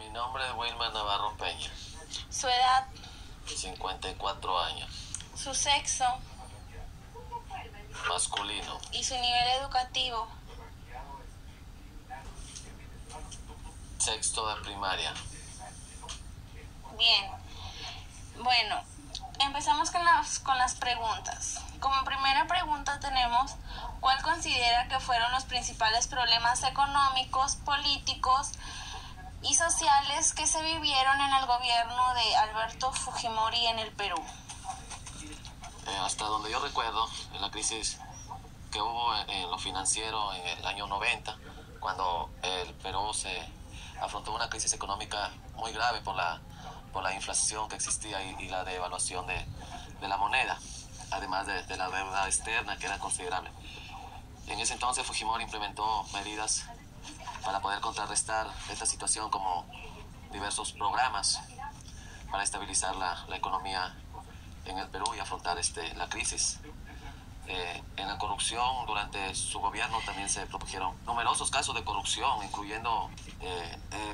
Mi nombre es Wilmer Navarro Peña, Su edad, 54 años, su sexo masculino, y su nivel educativo. sexto de primaria. Bien. Bueno, empezamos con las preguntas. Como primera pregunta tenemos, ¿cuál considera que fueron los principales problemas económicos, políticos y sociales que se vivieron en el gobierno de Alberto Fujimori en el Perú? Hasta donde yo recuerdo, en la crisis que hubo en lo financiero en el año 90, cuando el Perú se afrontó una crisis económica muy grave por la inflación que existía y la devaluación de la moneda, además de la deuda externa que era considerable. En ese entonces Fujimori implementó medidas para poder contrarrestar esta situación, como diversos programas para estabilizar la economía en el Perú y afrontar la crisis. En la corrupción, durante su gobierno también se produjeron numerosos casos de corrupción, incluyendo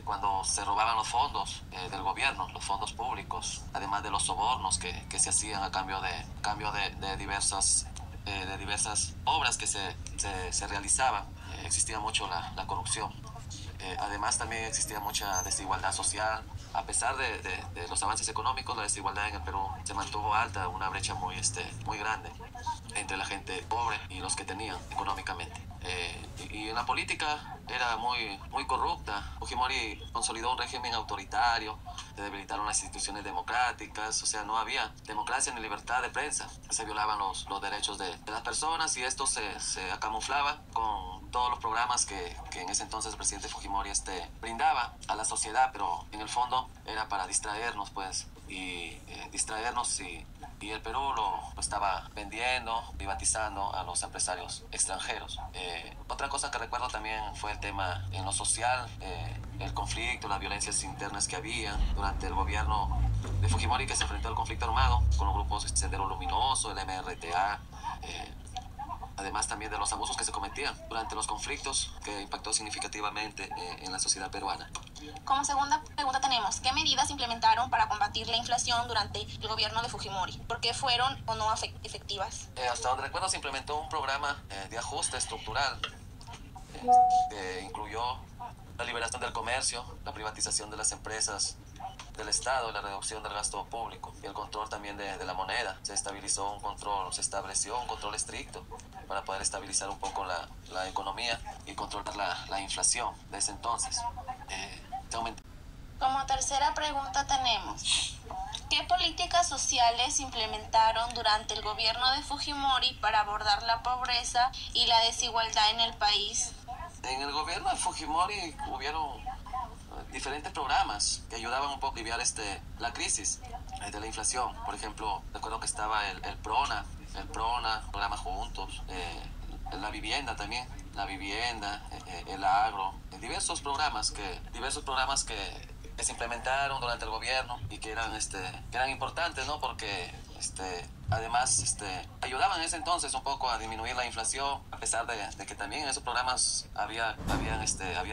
cuando se robaban los fondos del gobierno, los fondos públicos, además de los sobornos que se hacían a cambio de diversas obras que se realizaban. Existía mucho la corrupción. Además también existía mucha desigualdad social. A pesar de los avances económicos, la desigualdad en el Perú se mantuvo alta, una brecha muy grande entre la gente pobre y los que tenían económicamente. Y en la política era muy corrupta. Fujimori consolidó un régimen autoritario, debilitaron las instituciones democráticas, o sea, no había democracia ni libertad de prensa. Se violaban los derechos de las personas, y esto se camuflaba con todos los programas que en ese entonces el presidente Fujimori brindaba a la sociedad, pero en el fondo era para distraernos, pues, distraernos, y el Perú lo estaba vendiendo, privatizando a los empresarios extranjeros. Otra cosa que recuerdo también fue el tema en lo social, el conflicto, las violencias internas que había durante el gobierno de Fujimori, que se enfrentó al conflicto armado con los grupos Sendero Luminoso, el MRTA, además también de los abusos que se cometían durante los conflictos, que impactó significativamente en la sociedad peruana. Como segunda pregunta tenemos, ¿qué medidas implementaron para combatir la inflación durante el gobierno de Fujimori? ¿Por qué fueron o no efectivas? Hasta donde recuerdo, se implementó un programa de ajuste estructural que incluyó la liberación del comercio, la privatización de las empresas del Estado, la reducción del gasto público y el control también de la moneda. Se estableció un control estricto para poder estabilizar un poco la economía y controlar la inflación de ese entonces. Como tercera pregunta tenemos, ¿qué políticas sociales implementaron durante el gobierno de Fujimori para abordar la pobreza y la desigualdad en el país? En el gobierno de Fujimori hubieron diferentes programas que ayudaban un poco a aliviar la crisis de la inflación. Por ejemplo, recuerdo que estaba el PRONA, programa Juntos, la vivienda también, el agro, diversos programas que se implementaron durante el gobierno y que eran importantes, ¿no? Porque además ayudaban en ese entonces un poco a disminuir la inflación, a pesar de que también en esos programas había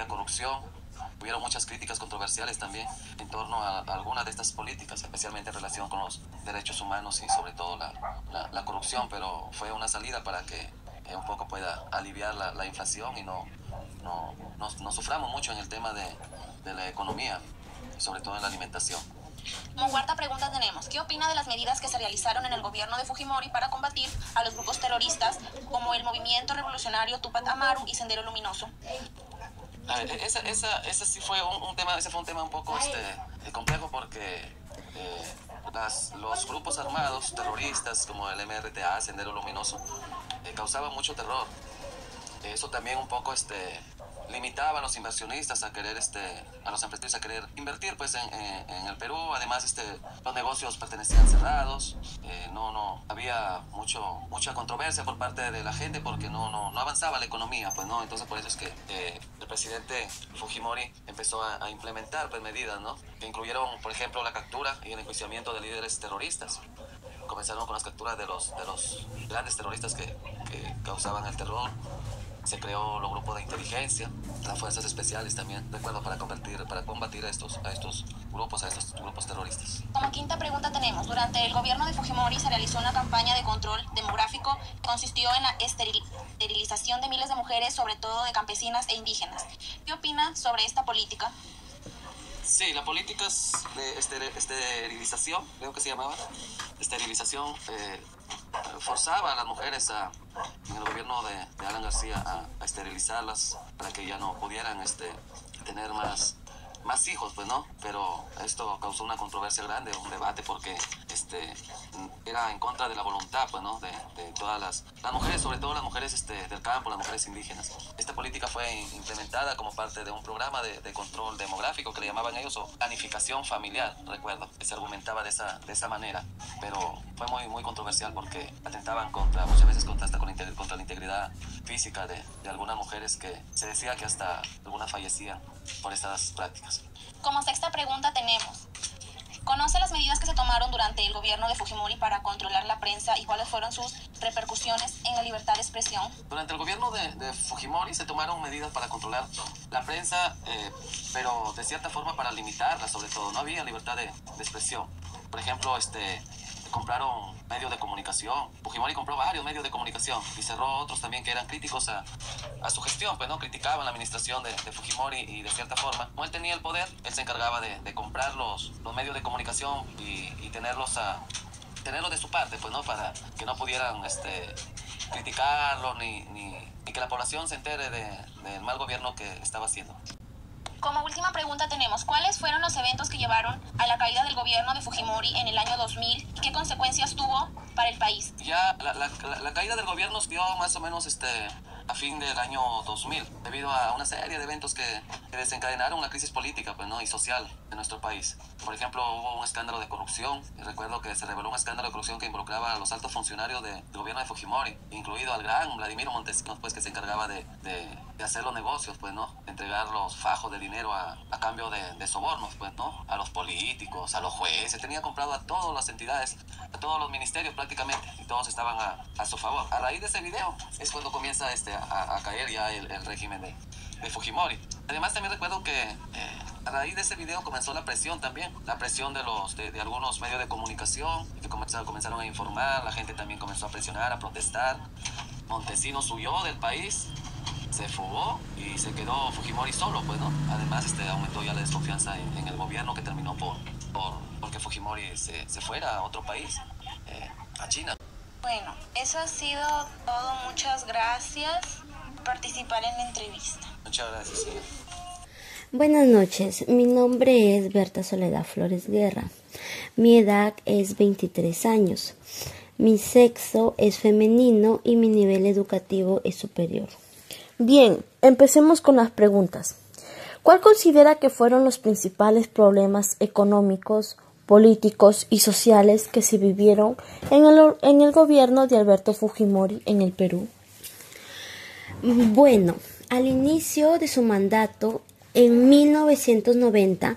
corrupción. Hubieron muchas críticas controversiales también en torno a algunas de estas políticas, especialmente en relación con los derechos humanos y sobre todo la corrupción, pero fue una salida para que un poco pueda aliviar la inflación y no suframos mucho en el tema de la economía, sobre todo en la alimentación. Como cuarta pregunta tenemos, ¿qué opina de las medidas que se realizaron en el gobierno de Fujimori para combatir a los grupos terroristas como el Movimiento Revolucionario Tupac Amaru y Sendero Luminoso? Ese sí fue un tema, ese fue un tema un poco complejo, porque los grupos armados terroristas como el MRTA, Sendero Luminoso, causaban mucho terror. Eso también un poco limitaba a los inversionistas a querer, a los empresarios a querer invertir, pues, en el Perú. Además, los negocios pertenecían cerrados, no había mucha controversia por parte de la gente, porque no avanzaba la economía, pues, no. Entonces, por eso es que el presidente Fujimori empezó a implementar, pues, medidas, ¿no? Que incluyeron, por ejemplo, la captura y el enjuiciamiento de líderes terroristas. Comenzaron con las capturas de los grandes terroristas que causaban el terror. se creó los grupos de inteligencia, las fuerzas especiales también, recuerdo, para combatir a estos grupos terroristas. Como quinta pregunta tenemos, durante el gobierno de Fujimori se realizó una campaña de control demográfico que consistió en la esterilización de miles de mujeres, sobre todo de campesinas e indígenas. ¿Qué opina sobre esta política? Sí, la política de esterilización, creo que se llamaba, esterilización, forzaba a las mujeres en el gobierno de Alan García a esterilizarlas para que ya no pudieran tener más hijos, pues, ¿no? Pero esto causó una controversia grande, un debate, porque era en contra de la voluntad, pues, ¿no? De todas las mujeres, sobre todo las mujeres del campo, las mujeres indígenas. Esta política fue implementada como parte de un programa de control demográfico que le llamaban ellos, o planificación familiar, recuerdo, que se argumentaba de esa manera, pero fue muy controversial porque atentaban muchas veces contra la integridad física de algunas mujeres, que se decía que hasta algunas fallecían por estas prácticas. Como sexta pregunta tenemos, ¿conoce las medidas que se tomaron durante el gobierno de Fujimori para controlar la prensa y cuáles fueron sus repercusiones en la libertad de expresión? Durante el gobierno de Fujimori se tomaron medidas para controlar la prensa, pero de cierta forma para limitarla, sobre todo. No había libertad de expresión. Por ejemplo, compraron medios de comunicación. Fujimori compró varios medios de comunicación y cerró otros también que eran críticos a su gestión, pues, ¿no? Criticaban la administración de Fujimori, y de cierta forma, como él tenía el poder, él se encargaba de comprar los medios de comunicación y tenerlos de su parte, pues, ¿no? Para que no pudieran criticarlo ni que la población se entere del mal gobierno que estaba haciendo. Como última pregunta tenemos, ¿cuáles fueron los eventos que llevaron a la caída del gobierno de Fujimori en el año 2000 y qué consecuencias tuvo para el país? Ya la caída del gobierno se dio más o menos a fin del año 2000, debido a una serie de eventos que desencadenaron la crisis política, pues, ¿no? Y social de nuestro país. Por ejemplo, hubo un escándalo de corrupción, y recuerdo que se reveló un escándalo de corrupción que involucraba a los altos funcionarios del gobierno de Fujimori, incluido al gran Vladimiro Montesinos, pues, que se encargaba de hacer los negocios, pues, ¿no? De entregar los fajos de dinero a cambio de sobornos, pues, ¿no? A los políticos, a los jueces. Tenía comprado a todas las entidades, a todos los ministerios prácticamente, y todos estaban a su favor. A raíz de ese video es cuando comienza a caer ya el régimen de Fujimori. Además, también recuerdo que a raíz de ese video comenzó la presión también, la presión de algunos medios de comunicación que comenzaron a informar. La gente también comenzó a presionar, a protestar. Montesinos huyó del país, se fugó y se quedó Fujimori solo, pues, ¿no? Además, aumentó ya la desconfianza en el gobierno, que terminó porque Fujimori se fuera a otro país, a China. Bueno, eso ha sido todo. Muchas gracias por participar en la entrevista. Muchas gracias, señor. Buenas noches, mi nombre es Berta Soledad Flores Guerra. Mi edad es 23 años. Mi sexo es femenino y mi nivel educativo es superior. Bien, empecemos con las preguntas. ¿Cuál considera que fueron los principales problemas económicos, políticos y sociales que se vivieron en el gobierno de Alberto Fujimori en el Perú? Bueno, al inicio de su mandato, en 1990,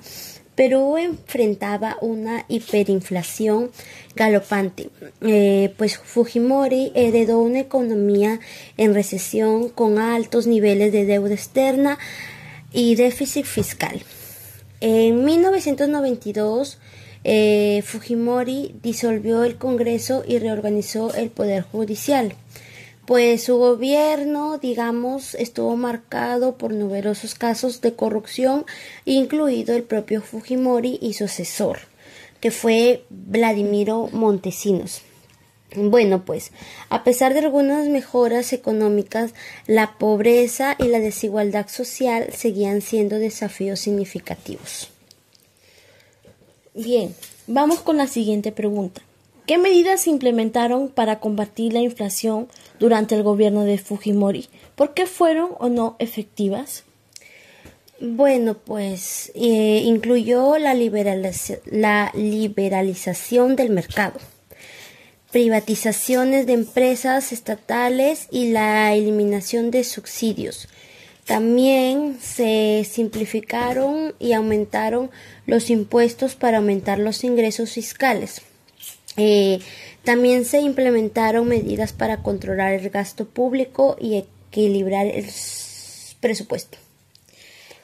Perú enfrentaba una hiperinflación galopante, pues Fujimori heredó una economía en recesión con altos niveles de deuda externa y déficit fiscal. En 1992, Fujimori disolvió el Congreso y reorganizó el Poder Judicial, pues su gobierno, estuvo marcado por numerosos casos de corrupción, incluido el propio Fujimori y su asesor, que fue Vladimiro Montesinos. Bueno, pues, a pesar de algunas mejoras económicas, la pobreza y la desigualdad social seguían siendo desafíos significativos. Bien, vamos con la siguiente pregunta. ¿Qué medidas se implementaron para combatir la inflación durante el gobierno de Fujimori? ¿Por qué fueron o no efectivas? Bueno, pues incluyó la liberalización del mercado, privatizaciones de empresas estatales y la eliminación de subsidios. También se simplificaron y aumentaron los impuestos para aumentar los ingresos fiscales. También se implementaron medidas para controlar el gasto público y equilibrar el presupuesto.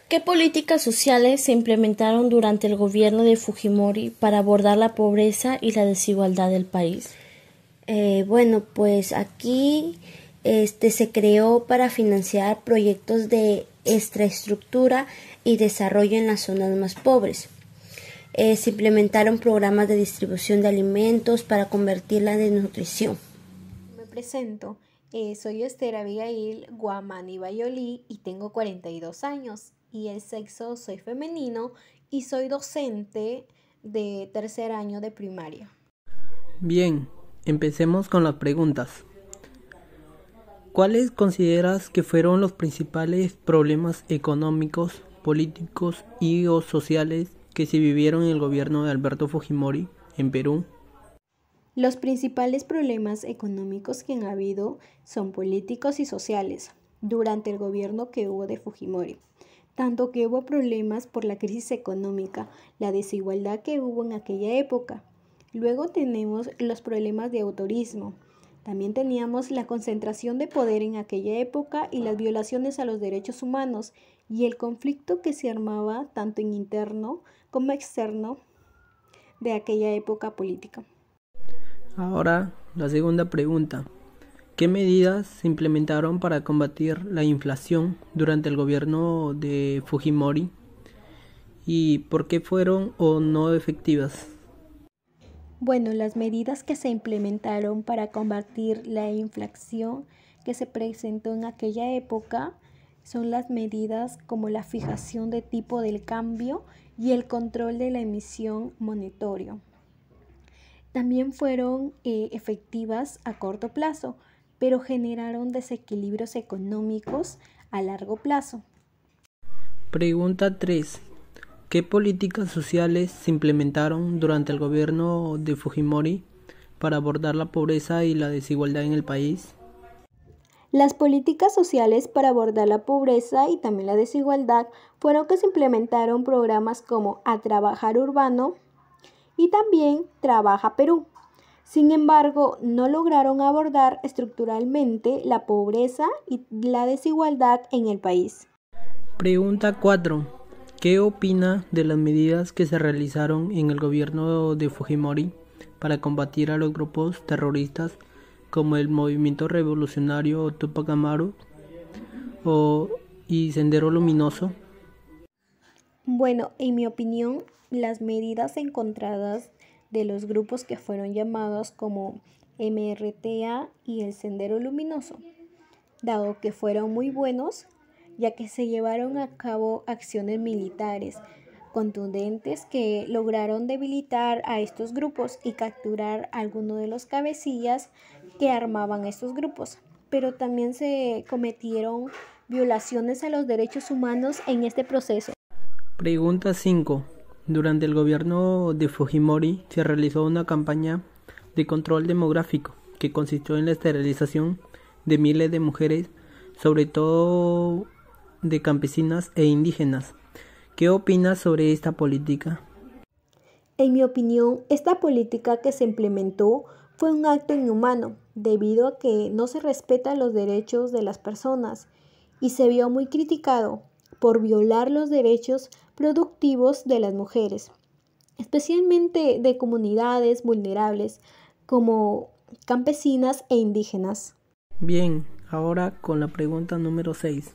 ¿Qué políticas sociales se implementaron durante el gobierno de Fujimori para abordar la pobreza y la desigualdad del país? Bueno, pues aquí se creó para financiar proyectos de infraestructura y desarrollo en las zonas más pobres. Se implementaron programas de distribución de alimentos para convertir la desnutrición. Me presento, soy Esther Abigail Guamani Bayolí y tengo 42 años y el sexo soy femenino y soy docente de tercer año de primaria. Bien, empecemos con las preguntas. ¿Cuáles consideras que fueron los principales problemas económicos, políticos y o sociales que se vivieron en el gobierno de Alberto Fujimori en Perú? Los principales problemas económicos que han habido son políticos y sociales durante el gobierno que hubo de Fujimori. Tanto que hubo problemas por la crisis económica, la desigualdad que hubo en aquella época. Luego tenemos los problemas de autorismo. También teníamos la concentración de poder en aquella época y las violaciones a los derechos humanos y el conflicto que se armaba tanto en interno como externo de aquella época política. Ahora, la segunda pregunta. ¿Qué medidas se implementaron para combatir la inflación durante el gobierno de Fujimori y por qué fueron o no efectivas? Bueno, las medidas que se implementaron para combatir la inflación que se presentó en aquella época son las medidas como la fijación de tipo del cambio y el control de la emisión monetaria. También fueron efectivas a corto plazo, pero generaron desequilibrios económicos a largo plazo. Pregunta 3. ¿Qué políticas sociales se implementaron durante el gobierno de Fujimori para abordar la pobreza y la desigualdad en el país? Las políticas sociales para abordar la pobreza y también la desigualdad fueron que se implementaron programas como A Trabajar Urbano y también Trabaja Perú. Sin embargo, no lograron abordar estructuralmente la pobreza y la desigualdad en el país. Pregunta 4. ¿Qué opina de las medidas que se realizaron en el gobierno de Fujimori para combatir a los grupos terroristas como el Movimiento Revolucionario Tupac Amaru y Sendero Luminoso? Bueno, en mi opinión, las medidas encontradas de los grupos que fueron llamados como MRTA y el Sendero Luminoso, dado que fueron muy buenos, ya que se llevaron a cabo acciones militares contundentes que lograron debilitar a estos grupos y capturar a algunos de los cabecillas que armaban estos grupos. Pero también se cometieron violaciones a los derechos humanos en este proceso. Pregunta 5. Durante el gobierno de Fujimori se realizó una campaña de control demográfico que consistió en la esterilización de miles de mujeres, sobre todo de campesinas e indígenas. ¿Qué opinas sobre esta política? En mi opinión, esta política que se implementó fue un acto inhumano, debido a que no se respetan los derechos de las personas y se vio muy criticado por violar los derechos productivos de las mujeres, especialmente de comunidades vulnerables como campesinas e indígenas. Bien, ahora con la pregunta número 6.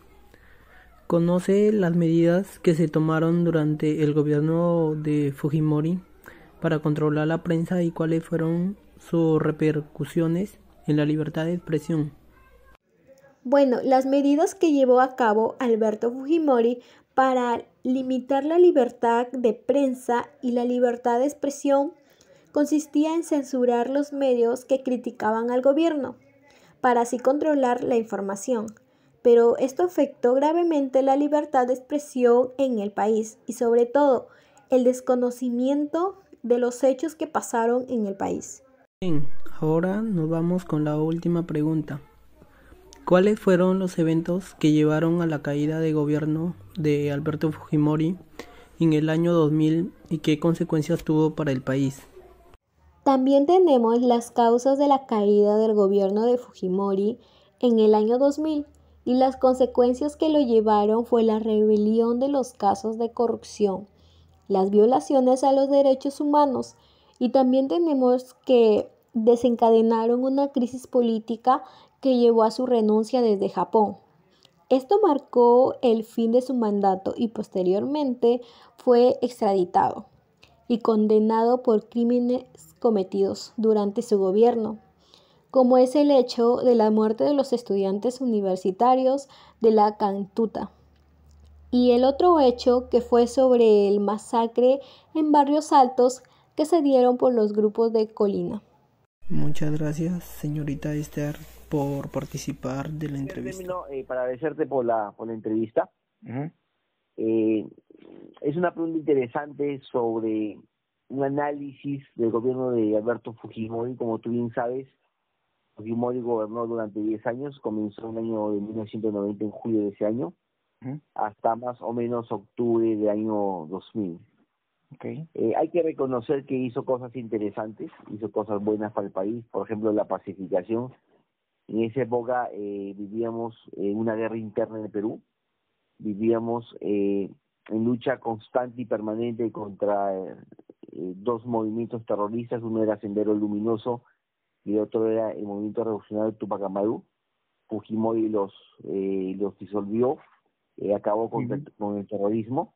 ¿Conoce las medidas que se tomaron durante el gobierno de Fujimori para controlar la prensa y cuáles fueron sus repercusiones en la libertad de expresión? Bueno, las medidas que llevó a cabo Alberto Fujimori para limitar la libertad de prensa y la libertad de expresión consistía en censurar los medios que criticaban al gobierno, para así controlar la información. Pero esto afectó gravemente la libertad de expresión en el país y sobre todo el desconocimiento de los hechos que pasaron en el país. Bien, ahora nos vamos con la última pregunta. ¿Cuáles fueron los eventos que llevaron a la caída de gobierno de Alberto Fujimori en el año 2000 y qué consecuencias tuvo para el país? También tenemos las causas de la caída del gobierno de Fujimori en el año 2000 y las consecuencias que lo llevaron fue la rebelión de los casos de corrupción, las violaciones a los derechos humanos, y también tenemos que desencadenaron una crisis política que llevó a su renuncia desde Japón. Esto marcó el fin de su mandato y posteriormente fue extraditado y condenado por crímenes cometidos durante su gobierno, como es el hecho de la muerte de los estudiantes universitarios de la Cantuta. Y el otro hecho que fue sobre el masacre en Barrios Altos que se dieron por los grupos de Colina. Muchas gracias, señorita Esther, por participar de la entrevista. Para agradecerte por la entrevista. Es una pregunta interesante sobre un análisis del gobierno de Alberto Fujimori. Como tú bien sabes, Fujimori gobernó durante 10 años, comenzó en el año de 1990, en julio de ese año, hasta más o menos octubre del año 2000. Hay que reconocer que hizo cosas interesantes, hizo cosas buenas para el país, por ejemplo la pacificación. En esa época vivíamos una guerra interna en el Perú, vivíamos en lucha constante y permanente contra dos movimientos terroristas. Uno era Sendero Luminoso y el otro era el Movimiento Revolucionario Tupac Amaru. Fujimori los disolvió, acabó con el terrorismo.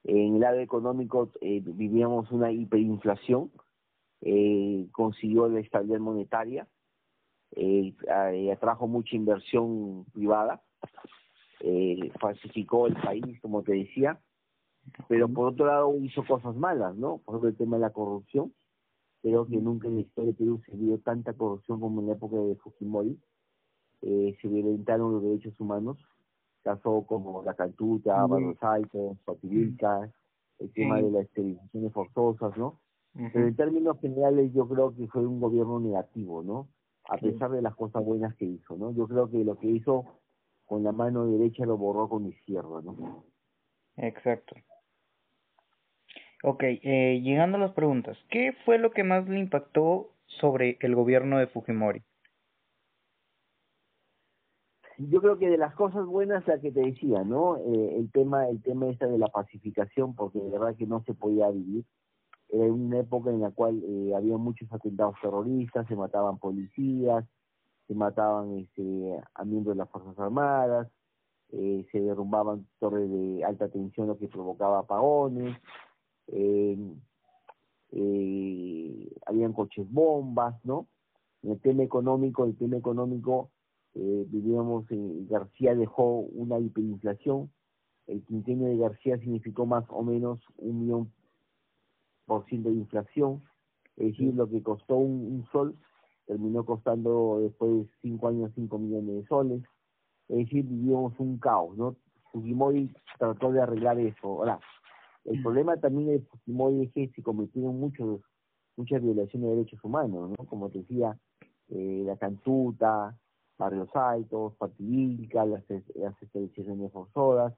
En el lado económico vivíamos una hiperinflación, consiguió la estabilidad monetaria, atrajo mucha inversión privada, falsificó el país, como te decía, pero por otro lado hizo cosas malas, ¿no? Por ejemplo, el tema de la corrupción. Creo que nunca en la historia de Perú se vio tanta corrupción como en la época de Fujimori. Se violentaron los derechos humanos, casos como la Cantuta, Barrios Altos, Pativilca, el tema de las esterilizaciones forzosas, ¿no? Pero en términos generales yo creo que fue un gobierno negativo, ¿no? A pesar de las cosas buenas que hizo, ¿no? Yo creo que lo que hizo con la mano derecha lo borró con la izquierda, ¿no? Exacto. Ok, llegando a las preguntas, ¿qué fue lo que más le impactó sobre el gobierno de Fujimori? Yo creo que de las cosas buenas, la que te decía, ¿no? El tema esta de la pacificación, porque de verdad que no se podía vivir. Era una época en la cual había muchos atentados terroristas, se mataban policías, se mataban a miembros de las Fuerzas Armadas, se derrumbaban torres de alta tensión, lo que provocaba apagones, habían coches bombas, ¿no? En el tema económico, vivíamos, García dejó una hiperinflación. El quinquenio de García significó más o menos 1.000.000% de inflación, es decir, lo que costó un sol terminó costando después de 5 años 5 millones de soles, es decir, vivíamos un caos, ¿no? Fujimori trató de arreglar eso. Ahora, el problema también de Fujimori es que se cometieron muchas violaciones de derechos humanos, ¿no? Como te decía, la Cantuta, Barrios Altos, Pativilca, las esterilizaciones forzosas,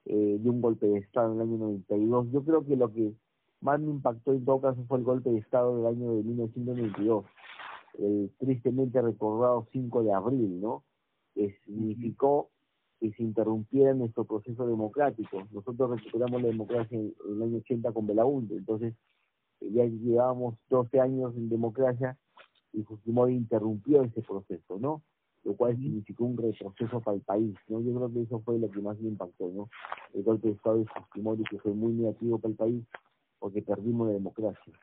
de un golpe de Estado en el año 92. Yo creo que lo que más me impactó en todo caso fue el golpe de Estado del año de 1992, el tristemente recordado 5 de abril, ¿no? Que significó que se interrumpiera nuestro proceso democrático. Nosotros recuperamos la democracia en el año 80 con Belaúnde, entonces ya llevábamos 12 años en democracia y Fujimori interrumpió ese proceso, ¿no? Lo cual significó un retroceso para el país, ¿no? Yo creo que eso fue lo que más me impactó, ¿no? El golpe de Estado de Fujimori, que fue muy negativo para el país porque perdimos la democracia.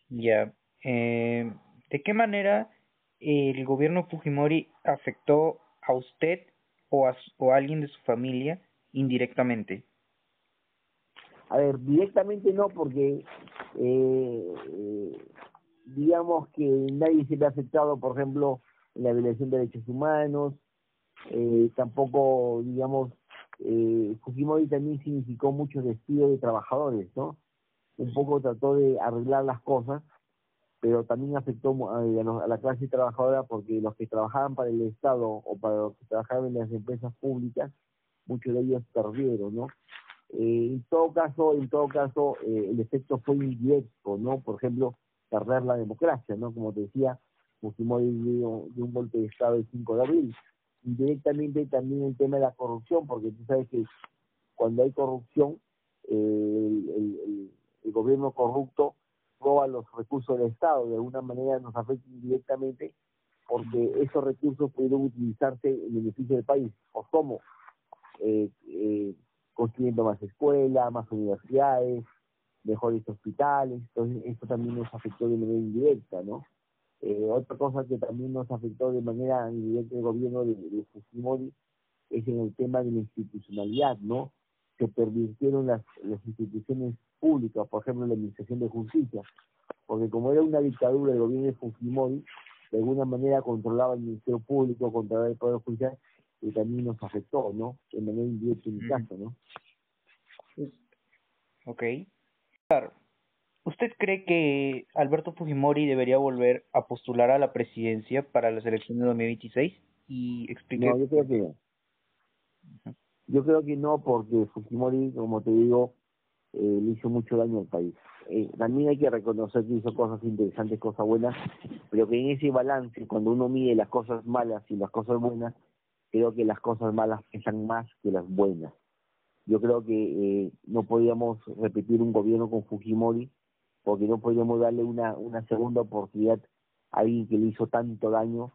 Ya. ¿De qué manera el gobierno Fujimori afectó a usted o a alguien de su familia indirectamente? A ver, directamente no, porque digamos que nadie se ve afectado, por ejemplo, en la violación de derechos humanos, tampoco, digamos, Fujimori también significó mucho despido de trabajadores, ¿no? Un poco trató de arreglar las cosas, pero también afectó a la clase trabajadora, porque los que trabajaban para el Estado o para los que trabajaban en las empresas públicas, muchos de ellos perdieron, ¿no? En todo caso, el efecto fue indirecto, ¿no? Por ejemplo, perder la democracia, ¿no? Como te decía, Fujimori dio un golpe de Estado el 5 de abril. Indirectamente también el tema de la corrupción, porque tú sabes que cuando hay corrupción, el gobierno corrupto roba los recursos del Estado, de alguna manera nos afecta indirectamente porque esos recursos pudieron utilizarse en beneficio del país. ¿O cómo? Construyendo más escuelas, más universidades, mejores hospitales. Entonces esto también nos afectó de manera indirecta, ¿no? Otra cosa que también nos afectó de manera indirecta el gobierno de Fujimori es en el tema de la institucionalidad, ¿no? Se pervirtieron las instituciones públicas, por ejemplo la Administración de Justicia, porque como era una dictadura el gobierno de Fujimori, de alguna manera controlaba el Ministerio Público, controlaba el Poder Judicial, y también nos afectó, ¿no? De manera indirecta en mi caso, ¿no? Ok. Claro. ¿Usted cree que Alberto Fujimori debería volver a postular a la presidencia para las elecciones de 2026? Y explique. No, yo creo que no. Yo creo que no, porque Fujimori, como te digo, le hizo mucho daño al país. También hay que reconocer que hizo cosas interesantes, cosas buenas, pero que en ese balance, cuando uno mide las cosas malas y las cosas buenas, creo que las cosas malas pesan más que las buenas. Yo creo que no podíamos repetir un gobierno con Fujimori, porque no podíamos darle una segunda oportunidad a alguien que le hizo tanto daño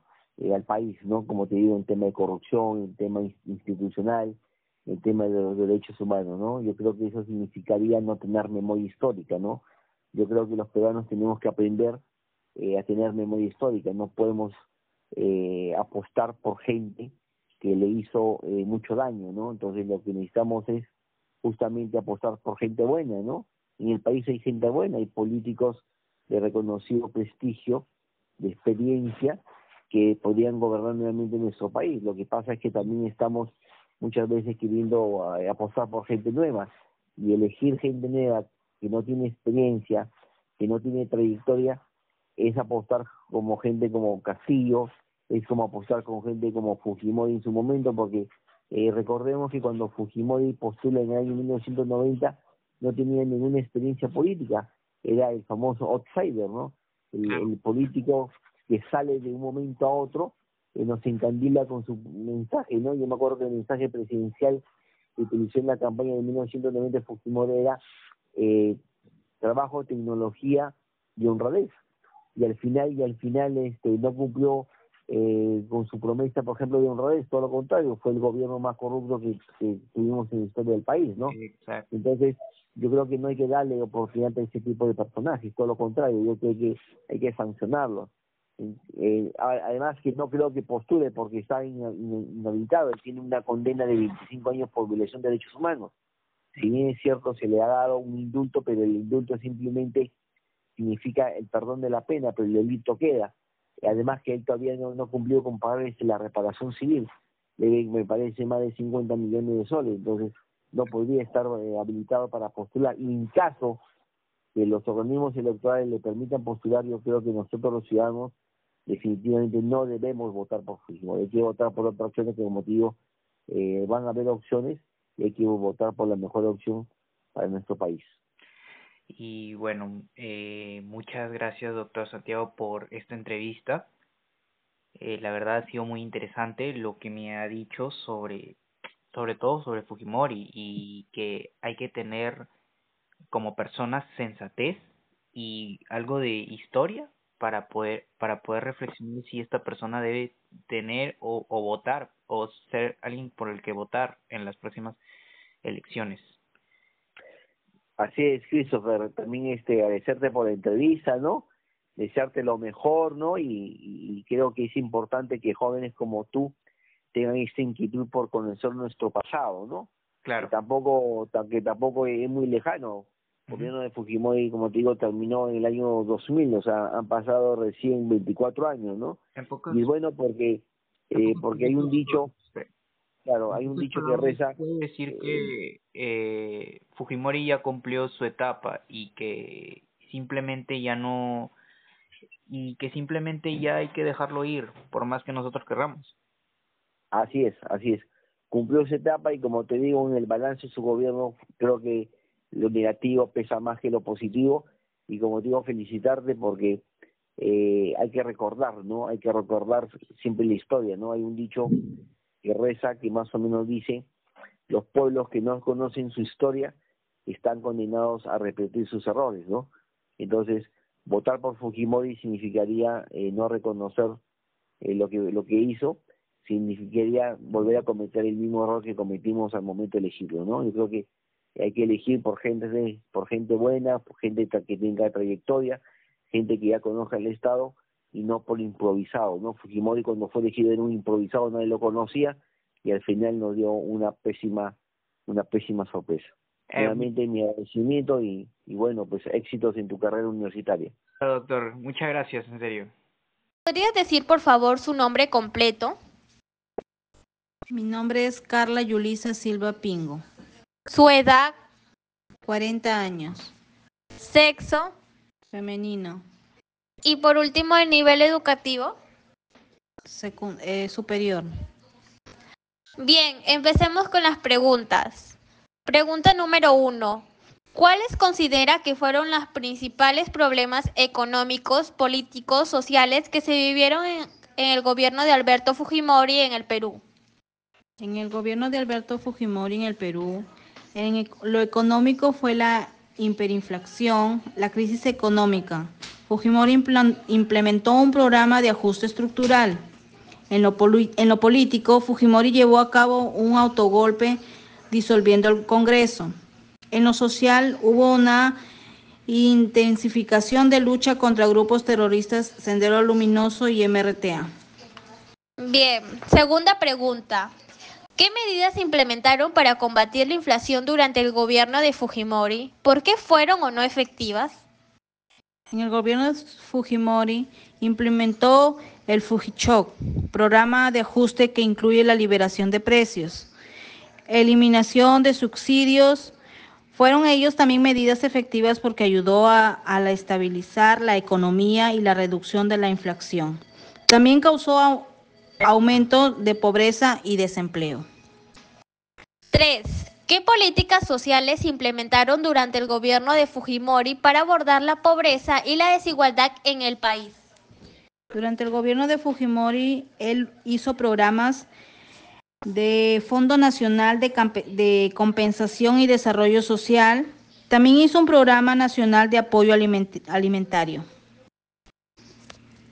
al país, ¿no? Como te digo, en tema de corrupción, en tema institucional, en tema de los derechos humanos, ¿no? Yo creo que eso significaría no tener memoria histórica, ¿no? Yo creo que los peruanos tenemos que aprender a tener memoria histórica, no podemos apostar por gente que le hizo mucho daño, ¿no? Entonces lo que necesitamos es justamente apostar por gente buena, ¿no? En el país hay gente buena, hay políticos de reconocido prestigio, de experiencia, que podrían gobernar nuevamente nuestro país. Lo que pasa es que también estamos muchas veces queriendo apostar por gente nueva, y elegir gente nueva que no tiene experiencia, que no tiene trayectoria, es apostar como gente como Castillo, es como apostar con gente como Fujimori en su momento, porque recordemos que cuando Fujimori postula en el año 1990 no tenía ninguna experiencia política, era el famoso outsider, ¿no? El político que sale de un momento a otro, nos encandila con su mensaje, ¿no? Yo me acuerdo que el mensaje presidencial que utilizó en la campaña de 1990 Fujimori era trabajo, tecnología y honradez. Y al final no cumplió con su promesa, por ejemplo, de honradez, todo lo contrario, fue el gobierno más corrupto que tuvimos en la historia del país, ¿no? Exacto. Entonces, yo creo que no hay que darle oportunidad a ese tipo de personajes, todo lo contrario, yo creo que hay que sancionarlos. Además que no creo que postule porque está inhabilitado, él tiene una condena de 25 años por violación de derechos humanos. Si bien es cierto, se le ha dado un indulto, pero el indulto simplemente significa el perdón de la pena, pero el delito queda. Además que él todavía no cumplió con pagar la reparación civil, me parece más de 50 millones de soles, entonces no podría estar habilitado para postular. Y en caso que los organismos electorales le permitan postular, yo creo que nosotros los ciudadanos definitivamente no debemos votar por Fujimori, hay que votar por otras opciones que, como te digo, van a haber opciones y hay que votar por la mejor opción para nuestro país. Y bueno, muchas gracias, doctor Santiago, por esta entrevista. La verdad ha sido muy interesante lo que me ha dicho sobre todo sobre Fujimori, y que hay que tener como personas sensatez y algo de historia para poder reflexionar si esta persona debe tener o votar o ser alguien por el que votar en las próximas elecciones. Así es, Christopher, también agradecerte por la entrevista, ¿no? Desearte lo mejor, ¿no? Y creo que es importante que jóvenes como tú tengan esta inquietud por conocer nuestro pasado, ¿no? Claro. Que tampoco es muy lejano. El gobierno de Fujimori, como te digo, terminó en el año 2000, o sea, han pasado recién 24 años, ¿no? Y es bueno porque hay un dicho, claro, hay un dicho que reza... Puede decir que Fujimori ya cumplió su etapa y que simplemente ya no... y que simplemente ya hay que dejarlo ir, por más que nosotros querramos. Así es. Cumplió esa etapa y, como te digo, en el balance de su gobierno creo que lo negativo pesa más que lo positivo, y como te digo, felicitarte porque hay que recordar, ¿no? Hay que recordar siempre la historia, ¿no? Hay un dicho que reza, que más o menos dice: los pueblos que no conocen su historia están condenados a repetir sus errores, ¿no? Entonces, votar por Fujimori significaría no reconocer lo que hizo, significaría volver a cometer el mismo error que cometimos al momento de elegirlo, ¿no? Yo creo que hay que elegir por gente buena, por gente que tenga trayectoria, gente que ya conozca el Estado, y no por improvisado, ¿no? Fujimori, cuando fue elegido, era un improvisado, nadie lo conocía, y al final nos dio una pésima sorpresa. Nuevamente mi agradecimiento y bueno, pues éxitos en tu carrera universitaria. Doctor, muchas gracias, en serio. ¿Podrías decir, por favor, su nombre completo? Mi nombre es Carla Yulisa Silva Pingo. Su edad, 40 años. sexo Femenino. y por último el nivel educativo. Superior. Bien, empecemos con las preguntas. Pregunta número 1. ¿Cuáles considera que fueron los principales problemas económicos, políticos, sociales que se vivieron en el gobierno de Alberto Fujimori en el Perú? En el gobierno de Alberto Fujimori en el Perú, lo económico fue la hiperinflación, la crisis económica. Fujimori implementó un programa de ajuste estructural. En lo político, Fujimori llevó a cabo un autogolpe disolviendo el Congreso. En lo social, hubo una intensificación de lucha contra grupos terroristas Sendero Luminoso y MRTA. Bien, segunda pregunta. ¿Qué medidas se implementaron para combatir la inflación durante el gobierno de Fujimori? ¿Por qué fueron o no efectivas? En el gobierno de Fujimori implementó el Fujichoc, programa de ajuste que incluye la liberación de precios, eliminación de subsidios. Fueron ellos también medidas efectivas porque ayudó a estabilizar la economía y la reducción de la inflación. También causó aumento de pobreza y desempleo. 3. ¿Qué políticas sociales se implementaron durante el gobierno de Fujimori para abordar la pobreza y la desigualdad en el país? Durante el gobierno de Fujimori, él hizo programas de Fondo Nacional de Compensación y Desarrollo Social. También hizo un programa nacional de apoyo alimentario.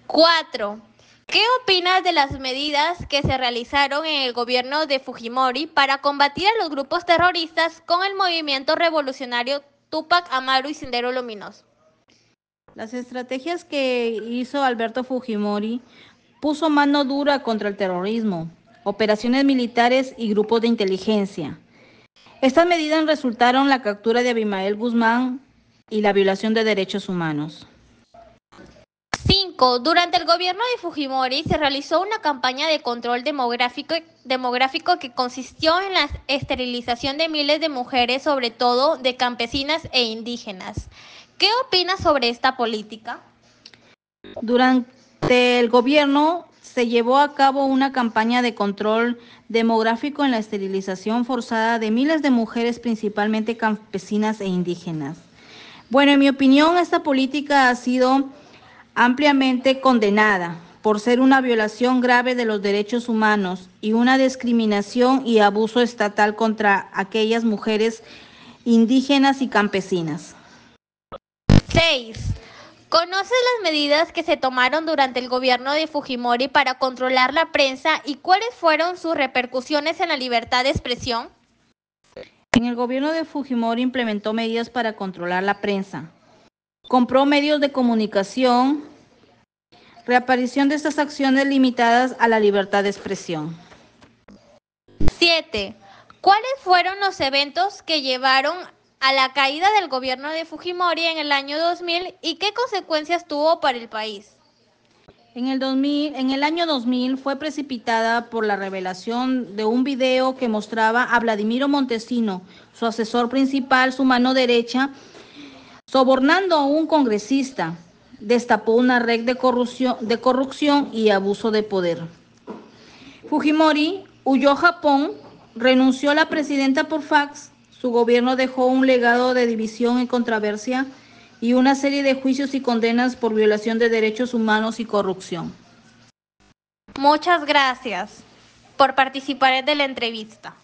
4. ¿Qué opinas de las medidas que se realizaron en el gobierno de Fujimori para combatir a los grupos terroristas con el movimiento revolucionario Túpac Amaru y Sendero Luminoso? Las estrategias que hizo Alberto Fujimori puso mano dura contra el terrorismo, operaciones militares y grupos de inteligencia. Estas medidas resultaron la captura de Abimael Guzmán y la violación de derechos humanos. 5. Durante el gobierno de Fujimori se realizó una campaña de control demográfico que consistió en la esterilización de miles de mujeres, sobre todo de campesinas e indígenas. ¿Qué opinas sobre esta política? Durante el gobierno se llevó a cabo una campaña de control demográfico en la esterilización forzada de miles de mujeres, principalmente campesinas e indígenas. Bueno, en mi opinión, esta política ha sido ampliamente condenada por ser una violación grave de los derechos humanos y una discriminación y abuso estatal contra aquellas mujeres indígenas y campesinas. 6. ¿Conoces las medidas que se tomaron durante el gobierno de Fujimori para controlar la prensa y cuáles fueron sus repercusiones en la libertad de expresión? En el gobierno de Fujimori implementó medidas para controlar la prensa. Compró medios de comunicación, reaparición de estas acciones limitadas a la libertad de expresión. 7. ¿Cuáles fueron los eventos que llevaron a la caída del gobierno de Fujimori en el año 2000 y qué consecuencias tuvo para el país? En el año 2000 fue precipitada por la revelación de un video que mostraba a Vladimiro Montesino, su asesor principal, su mano derecha, sobornando a un congresista. Destapó una red de corrupción y abuso de poder. Fujimori huyó a Japón, renunció a la presidenta por fax. Su gobierno dejó un legado de división y controversia y una serie de juicios y condenas por violación de derechos humanos y corrupción. Muchas gracias por participar de la entrevista.